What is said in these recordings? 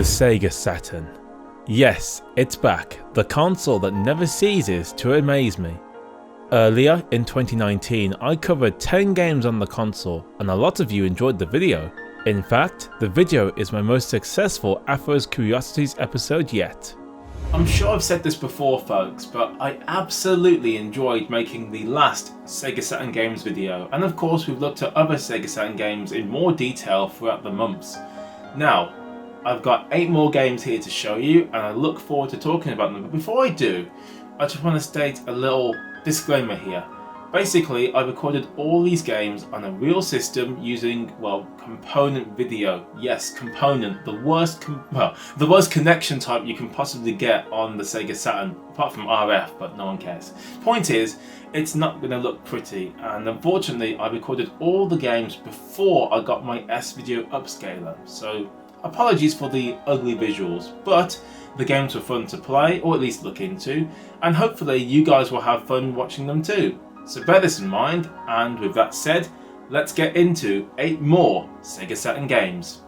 Sega Saturn. Yes, it's back, the console that never ceases to amaze me. Earlier in 2019 I covered 10 games on the console and a lot of you enjoyed the video. In fact, the video is my most successful Affro's Curiosities episode yet. I'm sure I've said this before folks, but I absolutely enjoyed making the last Sega Saturn games video, and of course we've looked at other Sega Saturn games in more detail throughout the months. Now, I've got 8 more games here to show you and I look forward to talking about them, but before I do, I just want to state a little disclaimer here. Basically, I recorded all these games on a real system using, well, component video. Yes, component, the worst connection type you can possibly get on the Sega Saturn, apart from RF, but no one cares. Point is, it's not going to look pretty, and unfortunately I recorded all the games before I got my S-Video upscaler, so apologies for the ugly visuals, but the games were fun to play, or at least look into, and hopefully you guys will have fun watching them too. So bear this in mind, and with that said, let's get into 8 more Sega Saturn games.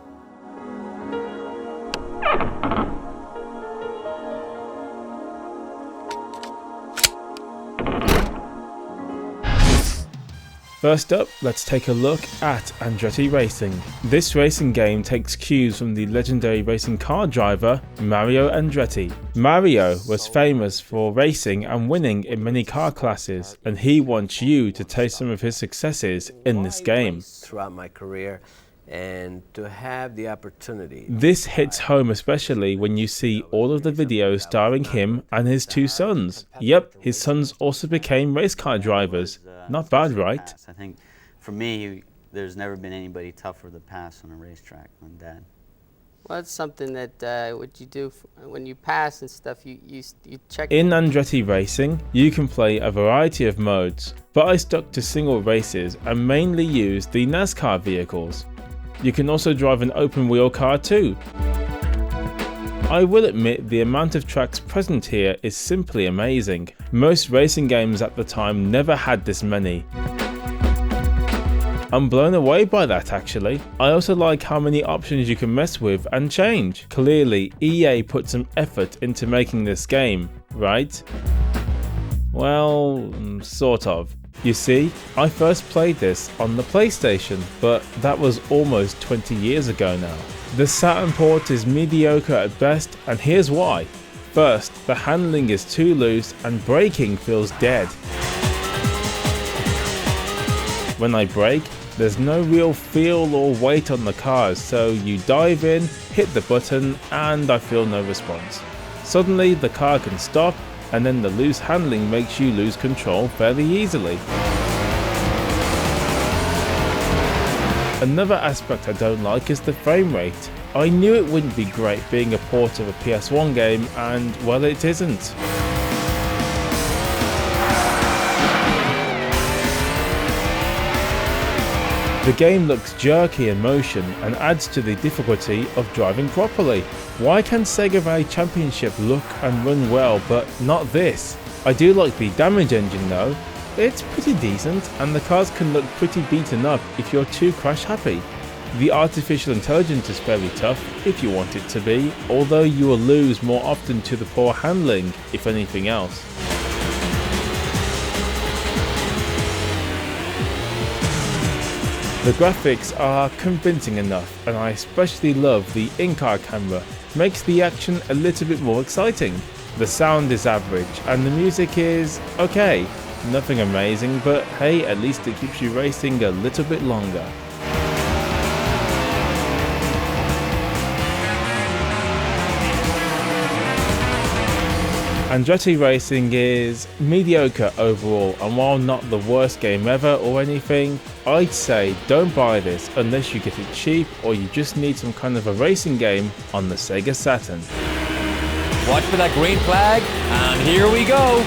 First up, let's take a look at Andretti Racing. This racing game takes cues from the legendary racing car driver Mario Andretti. Mario was famous for racing and winning in many car classes, and he wants you to taste some of his successes in this game. Throughout my career, and to have the opportunity. This hits home especially when you see all of the videos starring him and his 2 sons. Yep, his sons also became race car drivers. Not bad, right? I think for me, there's never been anybody tougher to pass on a racetrack than Dad. Well, it's something that what you do when you pass and stuff, you check. In Andretti Racing, you can play a variety of modes, but I stuck to single races and mainly used the NASCAR vehicles. You can also drive an open wheel car too. I will admit the amount of tracks present here is simply amazing. Most racing games at the time never had this many. I'm blown away by that actually. I also like how many options you can mess with and change. Clearly EA put some effort into making this game, right? Well, sort of. You see, I first played this on the PlayStation, but that was almost 20 years ago now. The Saturn port is mediocre at best, and here's why. First, the handling is too loose and braking feels dead. When I brake, there's no real feel or weight on the cars, so you dive in, hit the button, and I feel no response. Suddenly the car can stop, and then the loose handling makes you lose control fairly easily. Another aspect I don't like is the frame rate. I knew it wouldn't be great being a port of a PS1 game, and well, it isn't. The game looks jerky in motion and adds to the difficulty of driving properly. Why can Sega Rally Championship look and run well, but not this? I do like the damage engine though. It's pretty decent, and the cars can look pretty beaten up if you're too crash happy. The artificial intelligence is fairly tough if you want it to be, although you will lose more often to the poor handling, if anything else. The graphics are convincing enough, and I especially love the in-car camera. It makes the action a little bit more exciting. The sound is average, and the music is okay. Nothing amazing, but hey, at least it keeps you racing a little bit longer. Andretti Racing is mediocre overall, and while not the worst game ever or anything, I'd say don't buy this unless you get it cheap or you just need some kind of a racing game on the Sega Saturn. Watch for that green flag, and here we go!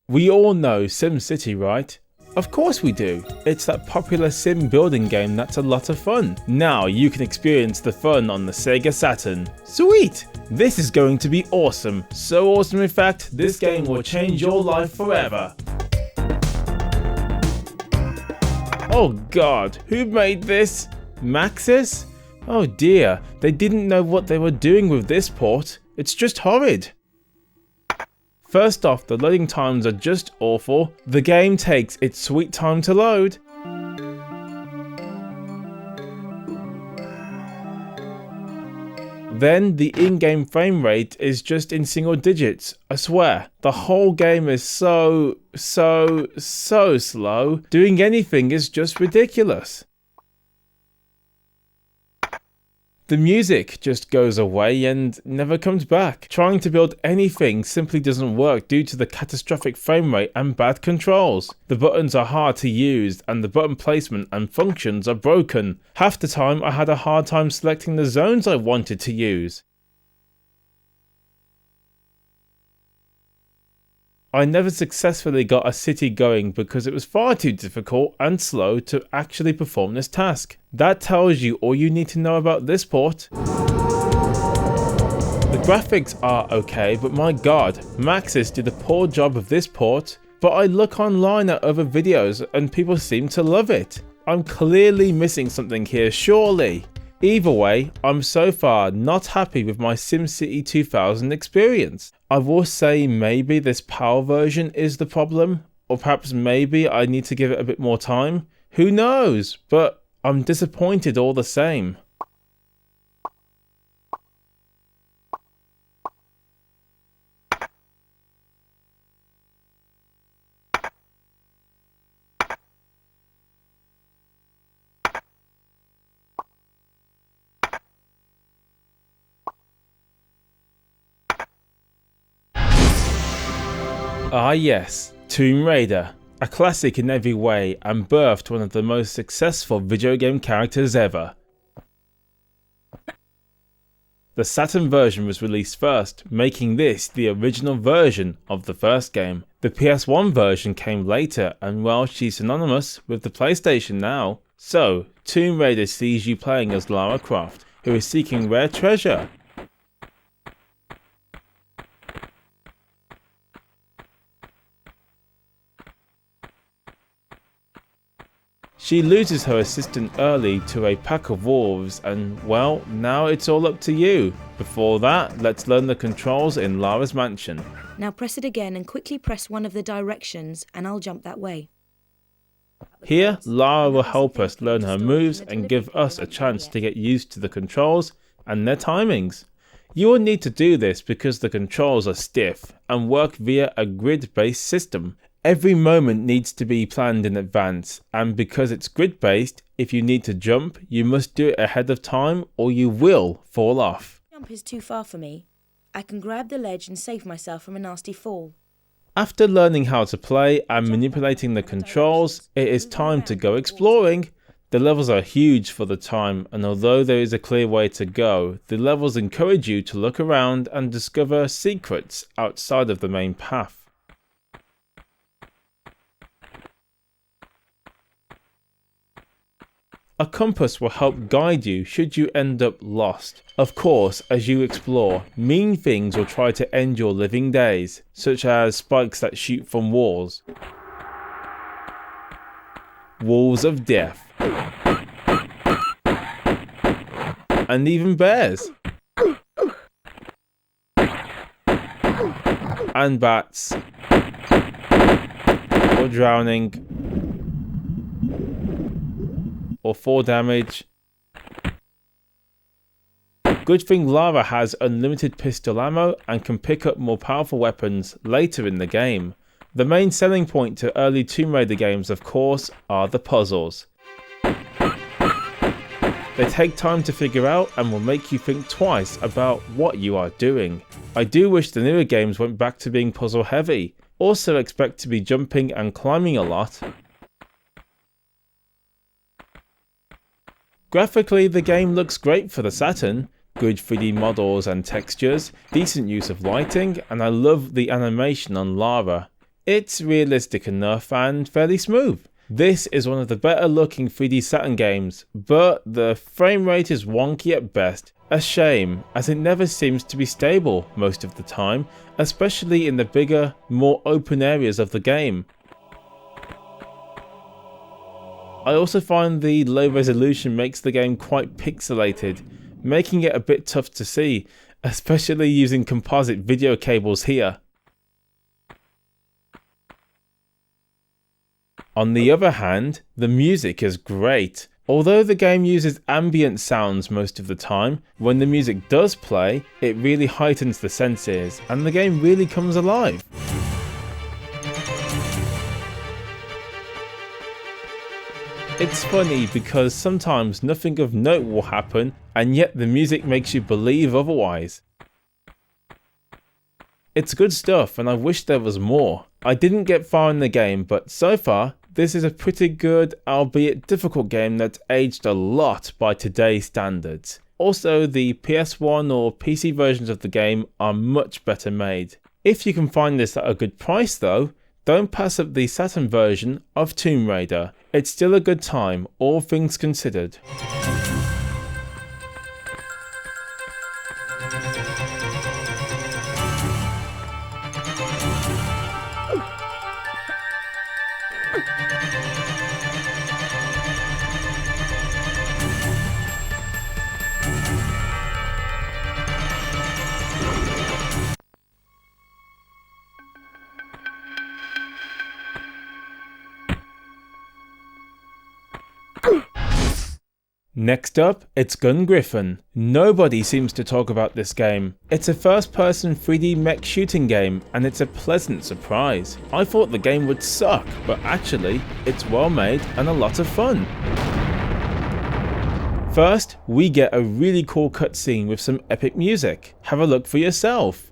We all know SimCity, right? Of course we do. It's that popular sim building game that's a lot of fun. Now you can experience the fun on the Sega Saturn. Sweet! This is going to be awesome. So awesome in fact, this game will change your life forever. Oh god, who made this? Maxis? Oh dear, they didn't know what they were doing with this port. It's just horrid. First off, the loading times are just awful. The game takes its sweet time to load. Then the in-game frame rate is just in single digits. I swear, the whole game is so slow. Doing anything is just ridiculous. The music just goes away and never comes back. Trying to build anything simply doesn't work due to the catastrophic frame rate and bad controls. The buttons are hard to use and the button placement and functions are broken. Half the time I had a hard time selecting the zones I wanted to use. I never successfully got a city going because it was far too difficult and slow to actually perform this task. That tells you all you need to know about this port. The graphics are okay, but my god, Maxis did a poor job of this port. But I look online at other videos and people seem to love it. I'm clearly missing something here, surely. Either way, I'm so far not happy with my SimCity 2000 experience. I will say maybe this PAL version is the problem, or perhaps maybe I need to give it a bit more time. Who knows? But I'm disappointed all the same. Ah yes, Tomb Raider, a classic in every way and birthed one of the most successful video game characters ever. The Saturn version was released first, making this the original version of the first game. The PS1 version came later and well, she's synonymous with the PlayStation now. So, Tomb Raider sees you playing as Lara Croft, who is seeking rare treasure. She loses her assistant early to a pack of wolves and well, now it's all up to you. Before that, let's learn the controls in Lara's mansion. Now press it again and quickly press one of the directions and I'll jump that way. Here, Lara will help us learn her moves and give us a chance to get used to the controls and their timings. You will need to do this because the controls are stiff and work via a grid-based system. Every moment needs to be planned in advance, and because it's grid-based, if you need to jump, you must do it ahead of time or you will fall off. Jump is too far for me. I can grab the ledge and save myself from a nasty fall. After learning how to play and manipulating the controls, it is time to go exploring. The levels are huge for the time, and although there is a clear way to go, the levels encourage you to look around and discover secrets outside of the main path. A compass will help guide you should you end up lost. Of course, as you explore, mean things will try to end your living days, such as spikes that shoot from walls, walls of death, and even bears, and bats, or drowning, or 4 damage. Good thing Lara has unlimited pistol ammo and can pick up more powerful weapons later in the game. The main selling point to early Tomb Raider games, of course, are the puzzles. They take time to figure out and will make you think twice about what you are doing. I do wish the newer games went back to being puzzle heavy. Also expect to be jumping and climbing a lot. Graphically, the game looks great for the Saturn. Good 3D models and textures, decent use of lighting, and I love the animation on Lara. It's realistic enough and fairly smooth. This is one of the better looking 3D Saturn games, but the frame rate is wonky at best. A shame, as it never seems to be stable most of the time, especially in the bigger, more open areas of the game. I also find the low resolution makes the game quite pixelated, making it a bit tough to see, especially using composite video cables here. On the other hand, the music is great. Although the game uses ambient sounds most of the time, when the music does play, it really heightens the senses and the game really comes alive. It's funny because sometimes nothing of note will happen and yet the music makes you believe otherwise. It's good stuff and I wish there was more. I didn't get far in the game, but so far this is a pretty good, albeit difficult game that's aged a lot by today's standards. Also, the PS1 or PC versions of the game are much better made. If you can find this at a good price though, don't pass up the Saturn version of Tomb Raider. It's still a good time, all things considered. Next up, it's Gun Griffin. Nobody seems to talk about this game. It's a first-person 3D mech shooting game, and it's a pleasant surprise. I thought the game would suck, but actually, it's well made and a lot of fun. First, we get a really cool cutscene with some epic music. Have a look for yourself.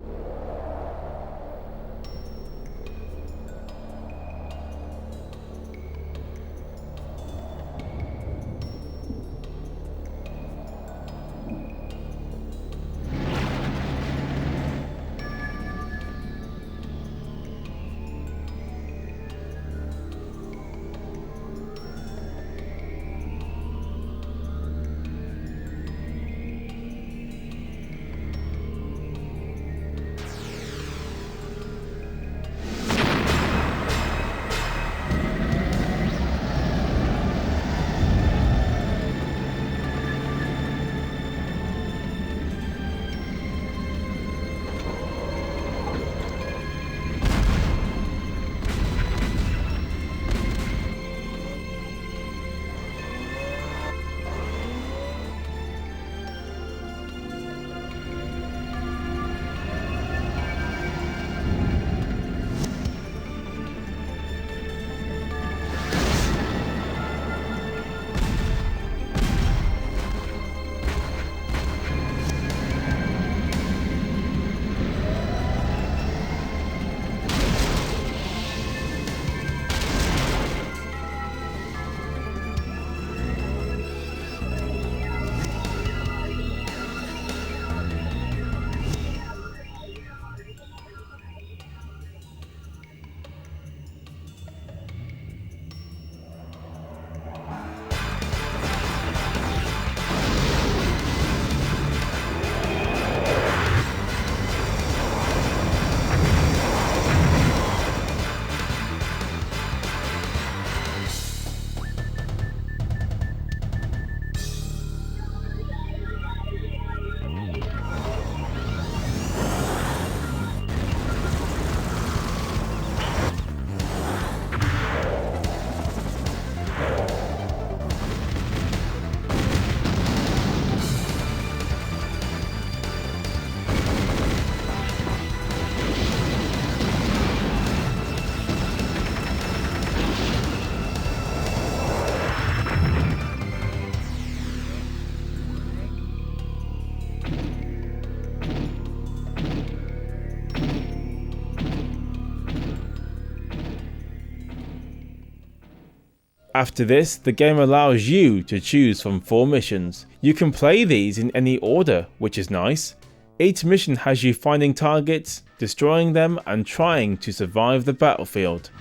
After this, the game allows you to choose from 4 missions. You can play these in any order, which is nice. Each mission has you finding targets, destroying them, and trying to survive the battlefield.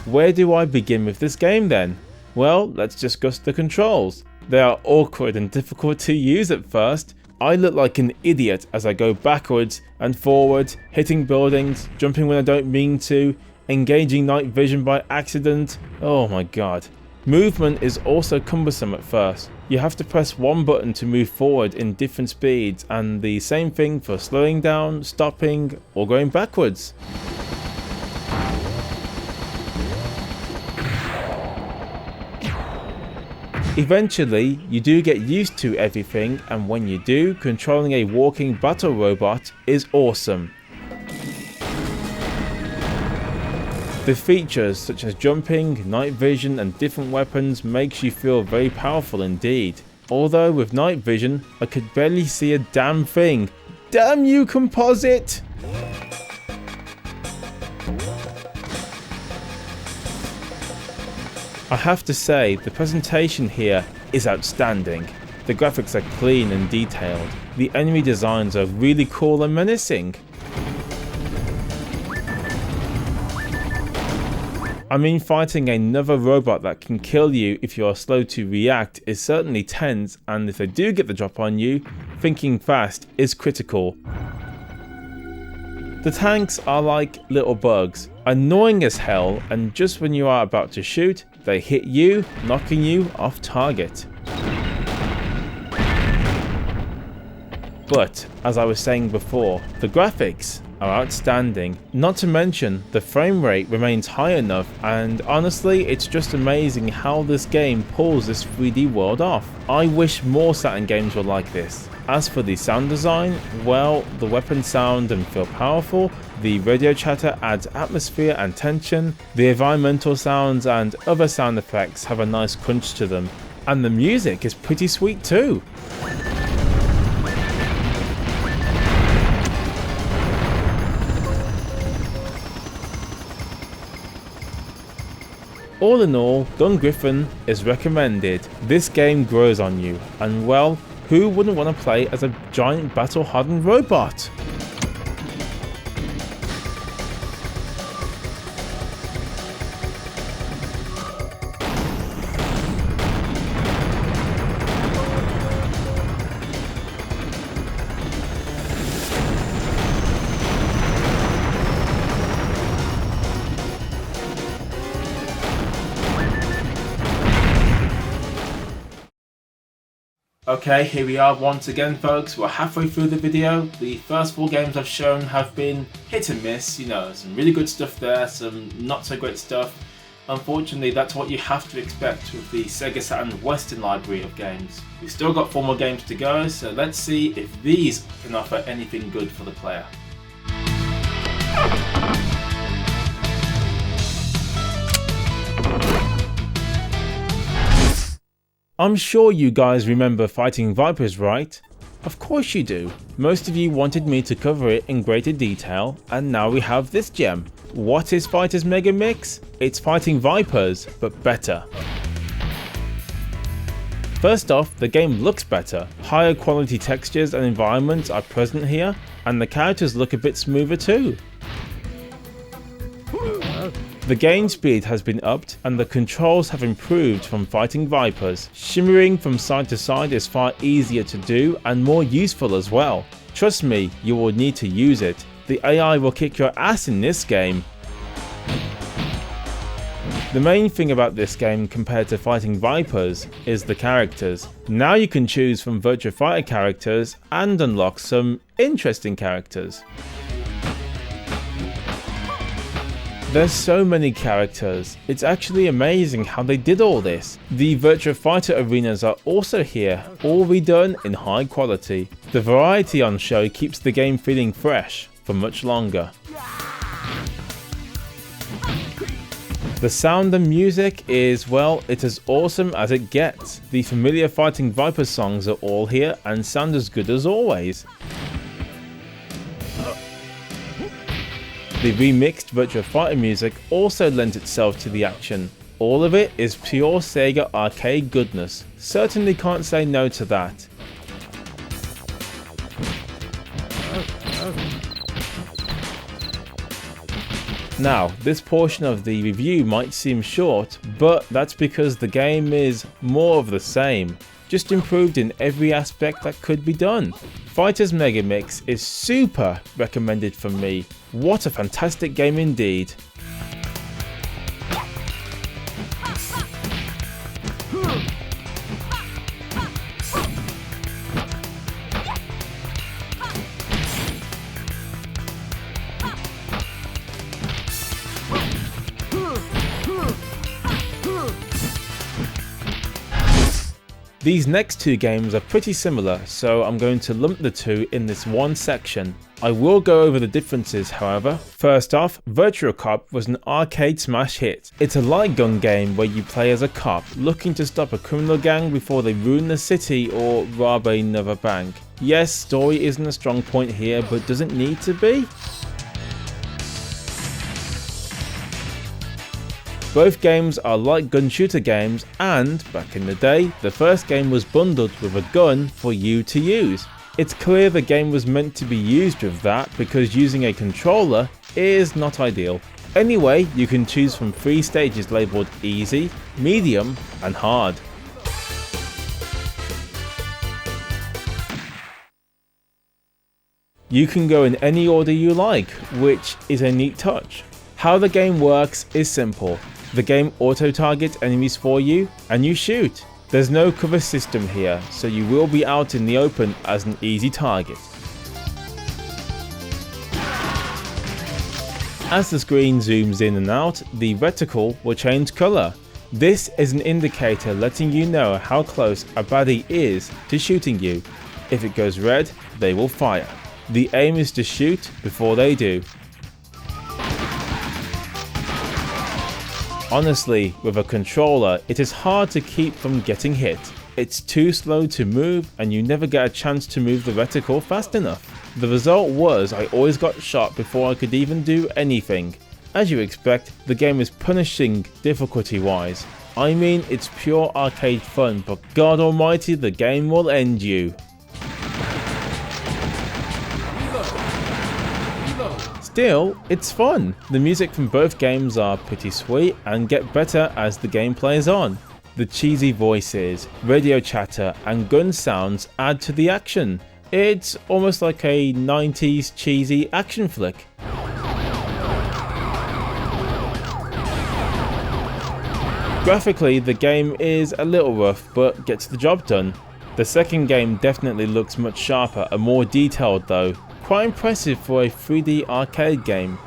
Where do I begin with this game then? Well, let's discuss the controls. They are awkward and difficult to use at first. I look like an idiot as I go backwards and forwards, hitting buildings, jumping when I don't mean to, engaging night vision by accident. Oh my god. Movement is also cumbersome at first. You have to press one button to move forward in different speeds, and the same thing for slowing down, stopping, or going backwards. Eventually, you do get used to everything, and when you do, controlling a walking battle robot is awesome. The features such as jumping, night vision and different weapons makes you feel very powerful indeed. Although with night vision, I could barely see a damn thing. Damn you, composite! I have to say, the presentation here is outstanding. The graphics are clean and detailed. The enemy designs are really cool and menacing. I mean, fighting another robot that can kill you if you are slow to react is certainly tense, and if they do get the drop on you, thinking fast is critical. The tanks are like little bugs, annoying as hell, and just when you are about to shoot, they hit you, knocking you off target. But, as I was saying before, the graphics are outstanding. Not to mention, the frame rate remains high enough, and honestly, it's just amazing how this game pulls this 3D world off. I wish more Saturn games were like this. As for the sound design, well, the weapons sound and feel powerful, the radio chatter adds atmosphere and tension, the environmental sounds and other sound effects have a nice crunch to them, and the music is pretty sweet too. All in all, Griffin is recommended. This game grows on you, and well, who wouldn't want to play as a giant battle-hardened robot? Okay, here we are once again folks, we're halfway through the video. The first 4 games I've shown have been hit and miss, you know, some really good stuff there, some not so great stuff. Unfortunately, that's what you have to expect with the Sega Saturn Western library of games. We've still got 4 more games to go, so let's see if these can offer anything good for the player. I'm sure you guys remember Fighting Vipers, right? Of course you do. Most of you wanted me to cover it in greater detail, and now we have this gem. What is Fighters Megamix? It's Fighting Vipers, but better. First off, the game looks better. Higher quality textures and environments are present here, and the characters look a bit smoother too. The game speed has been upped and the controls have improved from Fighting Vipers. Shimmering from side to side is far easier to do and more useful as well. Trust me, you will need to use it. The AI will kick your ass in this game. The main thing about this game compared to Fighting Vipers is the characters. Now you can choose from Virtua Fighter characters and unlock some interesting characters. There's so many characters, it's actually amazing how they did all this. The Virtua Fighter arenas are also here, all redone in high quality. The variety on show keeps the game feeling fresh for much longer. The sound and music is, well, it's as awesome as it gets. The familiar Fighting Vipers songs are all here and sound as good as always. The remixed Virtua Fighter music also lends itself to the action. All of it is pure Sega arcade goodness. Certainly can't say no to that. Now, this portion of the review might seem short, but that's because the game is more of the same, just improved in every aspect that could be done. Fighters Megamix is super recommended from me. What a fantastic game indeed. These next two games are pretty similar, so I'm going to lump the two in this one section. I will go over the differences however. First off, Virtua Cop was an arcade smash hit. It's a light gun game where you play as a cop looking to stop a criminal gang before they ruin the city or rob another bank. Yes, story isn't a strong point here, but does it need to be? Both games are light gun shooter games, and back in the day, the first game was bundled with a gun for you to use. It's clear the game was meant to be used with that because using a controller is not ideal. Anyway, you can choose from 3 stages labelled easy, medium and hard. You can go in any order you like, which is a neat touch. How the game works is simple. The game auto-targets enemies for you, and you shoot. There's no cover system here, so you will be out in the open as an easy target. As the screen zooms in and out, the reticle will change colour. This is an indicator letting you know how close a baddie is to shooting you. If it goes red, they will fire. The aim is to shoot before they do. Honestly, with a controller, it is hard to keep from getting hit. It's too slow to move and you never get a chance to move the reticle fast enough. The result was I always got shot before I could even do anything. As you expect, the game is punishing difficulty wise. I mean, it's pure arcade fun, but God almighty, the game will end you. Still, it's fun. The music from both games are pretty sweet and get better as the game plays on. The cheesy voices, radio chatter and gun sounds add to the action. It's almost like a 90s cheesy action flick. Graphically, the game is a little rough but gets the job done. The second game definitely looks much sharper and more detailed though. Quite impressive for a 3D arcade game.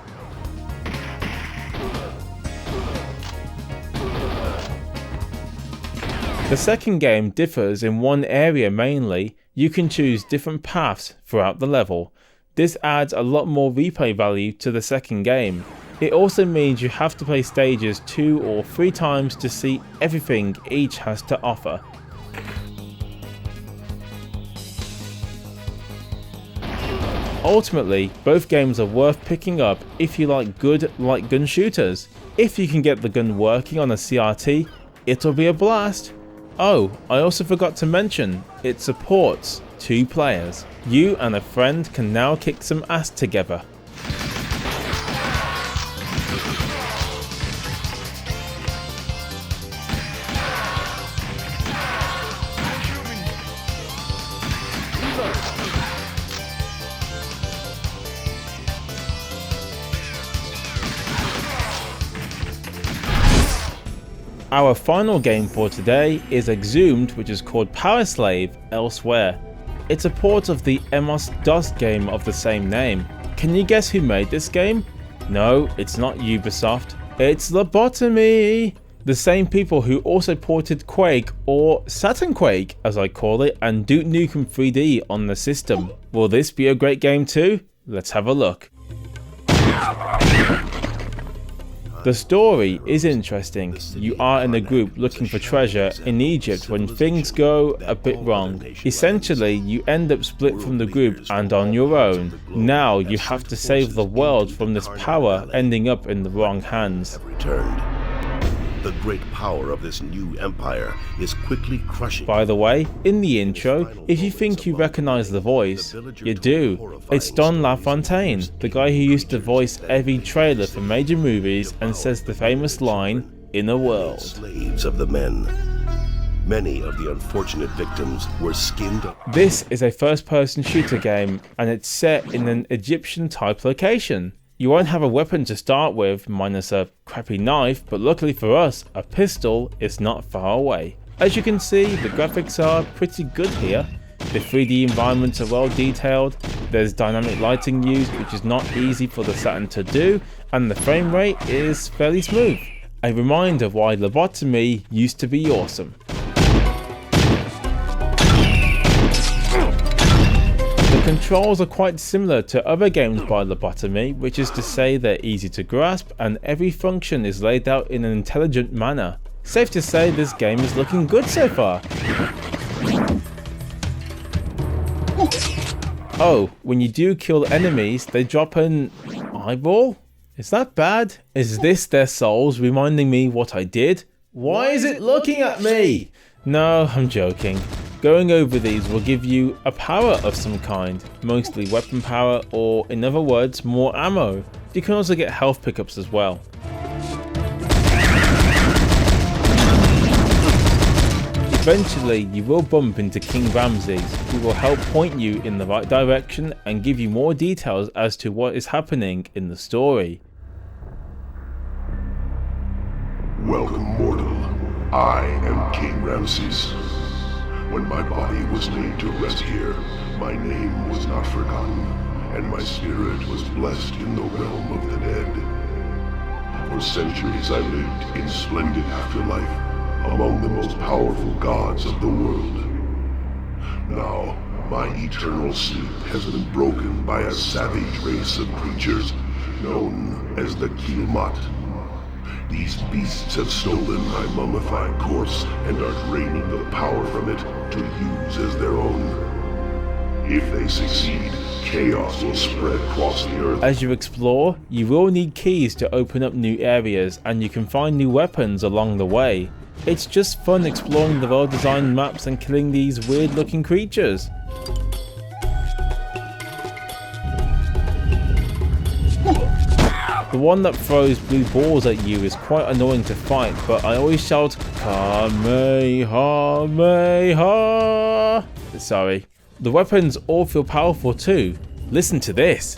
The second game differs in one area mainly. You can choose different paths throughout the level. This adds a lot more replay value to the second game. It also means you have to play stages 2 or 3 times to see everything each has to offer. Ultimately, both games are worth picking up if you like good light gun shooters. If you can get the gun working on a CRT, it'll be a blast. Oh, I also forgot to mention, it supports 2 players. You and a friend can now kick some ass together. Our final game for today is Exhumed, which is called Power Slave Elsewhere. It's a port of the MS-DOS game of the same name. Can you guess who made this game? No, it's not Ubisoft. It's Lobotomy! The same people who also ported Quake, or Saturn Quake as I call it, and Duke Nukem 3D on the system. Will this be a great game too? Let's have a look. The story is interesting. You are in a group looking for treasure in Egypt when things go a bit wrong. Essentially, you end up split from the group and on your own. Now you have to save the world from this power ending up in the wrong hands. The great power of this new empire is quickly crushing. By the way, in the intro, if you think you recognize the voice, you do. It's Don LaFontaine, the guy who used to voice every trailer for major movies and says the famous line, "In a world." Slaves of the men. Many of the unfortunate victims were skinned. This is a first-person shooter game, and it's set in an Egyptian-type location. You won't have a weapon to start with, minus a crappy knife, but luckily for us, a pistol is not far away. As you can see, the graphics are pretty good here. The 3D environments are well detailed, there's dynamic lighting used, which is not easy for the Saturn to do, and the frame rate is fairly smooth. A reminder of why lobotomy used to be awesome. The controls are quite similar to other games by Lobotomy, which is to say they're easy to grasp and every function is laid out in an intelligent manner. Safe to say this game is looking good so far. Oh, when you do kill enemies, they drop an eyeball? Is that bad? Is this their souls reminding me what I did? Why is it looking at me? No, I'm joking. Going over these will give you a power of some kind, mostly weapon power or, in other words, more ammo. You can also get health pickups as well. Eventually, you will bump into King Ramses, who will help point you in the right direction and give you more details as to what is happening in the story. Welcome, mortal. I am King Ramses. When my body was laid to rest here, my name was not forgotten, and my spirit was blessed in the realm of the dead. For centuries I lived in splendid afterlife, among the most powerful gods of the world. Now, my eternal sleep has been broken by a savage race of creatures known as the Kiamat. These beasts have stolen my mummified corpse and are draining the power from it to use as their own. If they succeed, chaos will spread across the earth. As you explore, you will need keys to open up new areas and you can find new weapons along the way. It's just fun exploring the well-designed maps and killing these weird-looking creatures. The one that throws blue balls at you is quite annoying to fight, but I always shout Kamehameha. Sorry. The weapons all feel powerful too. Listen to this.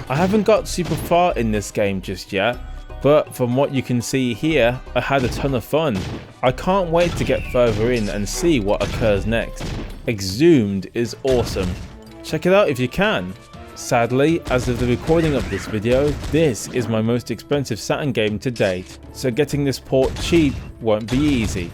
I haven't got super far in this game just yet, but from what you can see here, I had a ton of fun. I can't wait to get further in and see what occurs next. Exhumed is awesome. Check it out if you can. Sadly, as of the recording of this video, this is my most expensive Saturn game to date, so getting this port cheap won't be easy.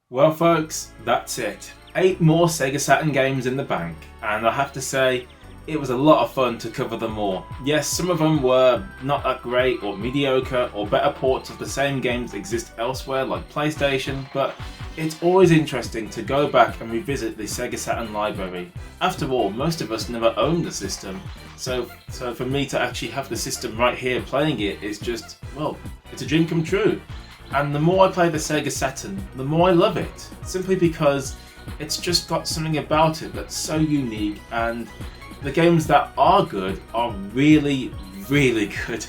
Well folks, that's it. 8 more Sega Saturn games in the bank, and I have to say, it was a lot of fun to cover them all. Yes, some of them were not that great or mediocre, or better ports of the same games exist elsewhere like PlayStation, but it's always interesting to go back and revisit the Sega Saturn library. After all, most of us never owned the system, so for me to actually have the system right here playing it is just, well, it's a dream come true. And the more I play the Sega Saturn, the more I love it, simply because it's just got something about it that's so unique, and the games that are good are really, really good.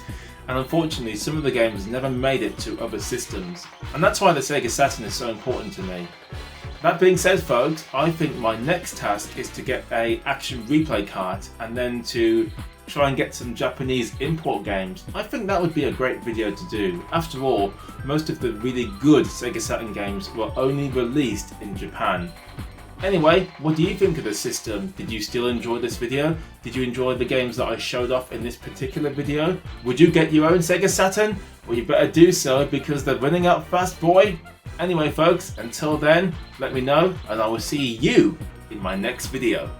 And unfortunately, some of the games never made it to other systems. And that's why the Sega Saturn is so important to me. That being said folks, I think my next task is to get a action replay card and then to try and get some Japanese import games. I think that would be a great video to do. After all, most of the really good Sega Saturn games were only released in Japan. Anyway, what do you think of the system? Did you still enjoy this video? Did you enjoy the games that I showed off in this particular video? Would you get your own Sega Saturn? Well, you better do so because they're running out fast, boy. Anyway folks, until then, let me know and I will see you in my next video.